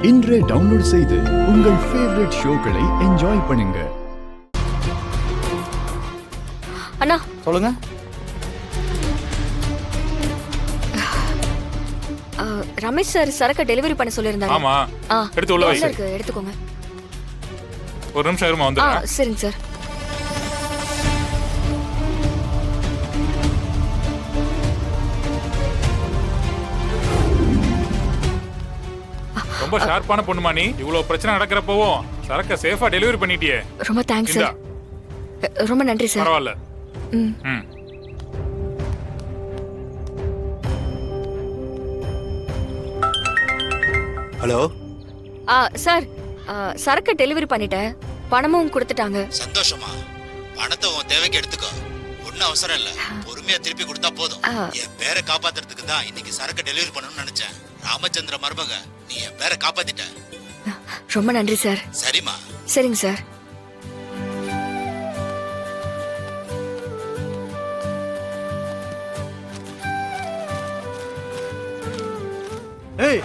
இன்றே டவுன்லோட் செய்து உங்கள் ஃபேவரட் ஷோக்களை என்ஜாய் பண்ணுங்க. அண்ணா சொல்லுங்க. ரமேஷ் சார் சரக்கு டெலிவரி பண்ண சொல்லியிருந்தாங்க. ஆமா, எடுத்து உள்ள வை. இருக்கு, எடுத்துக்கோங்க. ஒரு நிமிஷம் இருமா, வந்துடுறேன். சரிங்க சார். ரொம்ப ஷார்ப்பான பொண்ணுமா நீ. இவ்வளவு பிரச்சனை நடக்கிறப்பவும் சரக்க சேஃபா டெலிவரி பண்ணிட்டியே. ரொம்ப தேங்க்ஸ் சார். ரொம்ப நன்றி சார். பரவாயில்ல. ம். ஹலோ சார், சரக்கு டெலிவரி பண்ணிட்டேன். பணமும் கொடுத்துட்டாங்க. சந்தோஷமா? பணத்தை உன் தேவைக்கு எடுத்துக்கோ. ஒன்னும் அவசரம் இல்ல, பொறுமையா திருப்பி கொடுத்தா போதும். என் பேரை காப்பாத்துறதுக்கு தான் இன்னைக்கு சரக்கு டெலிவரி பண்ணணும்னு நினைச்சேன். ராமச்சந்திர மருமக, நீ என் பேரை காப்பாத்திட்ட. ரொம்ப நன்றி சார். சரிமா? சரிங்க சார். ஏய்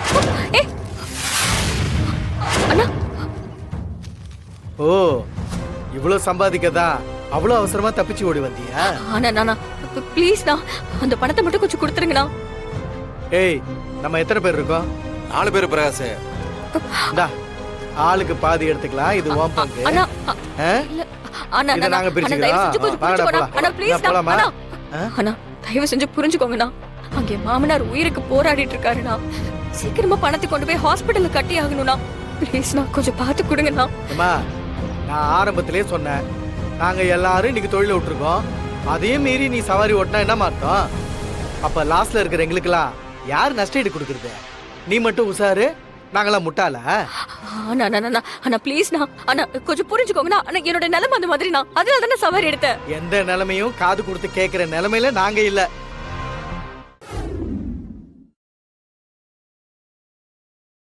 அண்ணா, ஓ இவ்வளவு சம்பாதிக்கதா அவ்வளவு அவசரமா தப்பிச்சு ஓடி வந்தியா? அண்ணா ப்ளீஸ்ண்ணா, அந்த பணத்தை மட்டும் கொஞ்சம் கொடுத்துருங்கண்ணா. ஏய் நம்ம எத்தனை பேர் இருக்கோம்? 4 பேர் பிரகாஷ். இந்தா ஆளுக்கு பாதி எடுத்துக்கலாம். இது ஓம் பங்கு. அண்ணா ஆ? இல்ல அண்ணா, இதை நாங்க பிரிச்சுக்கிறோம். அண்ணா ப்ளீஸ் போலாமா? அண்ணா தயவு செஞ்சு புரிஞ்சுக்கோங்கண்ணா. அங்கே மாமனார் உயிருக்கு போராடிட்டு இருக்காருண்ணா. சீக்கிரமா பணத்தை கொண்டு போய் ஹாஸ்பிட்டல்ல கட்டி ஆகணும்ண்ணா. ப்ளீஸ்ண்ணா கொஞ்சம் பார்த்து கொடுங்கண்ணா. அம்மா, நான் ஆரம்பத்திலே சொன்னேன், நாங்க எல்லாரும் இன்னைக்கு தொழில விட்டுருக்கோம். அதையும் மீறி நீ சவாரி ஓட்டினா என்ன அர்த்தம்? அப்ப லாஸ்ட்ல இருக்கிற எங்களுக்கெல்லாம் யார் நஷ்டஈடு கொடுக்கறது? நீ மட்டும் உசாரு, நாங்களாம் முட்டாள? அண்ணா ப்ளீஸ்ண்ணா, அண்ணா கொஞ்சம் புரிஞ்சுக்கோங்கண்ணா. அண்ணா என்னோட நிலைமை அந்த மாதிரிண்ணா, அதனால தானே சவாரி எடுத்தேன். எந்த நிலைமையும் காது கொடுத்து கேட்கிற நிலைமையில நாங்க இல்ல.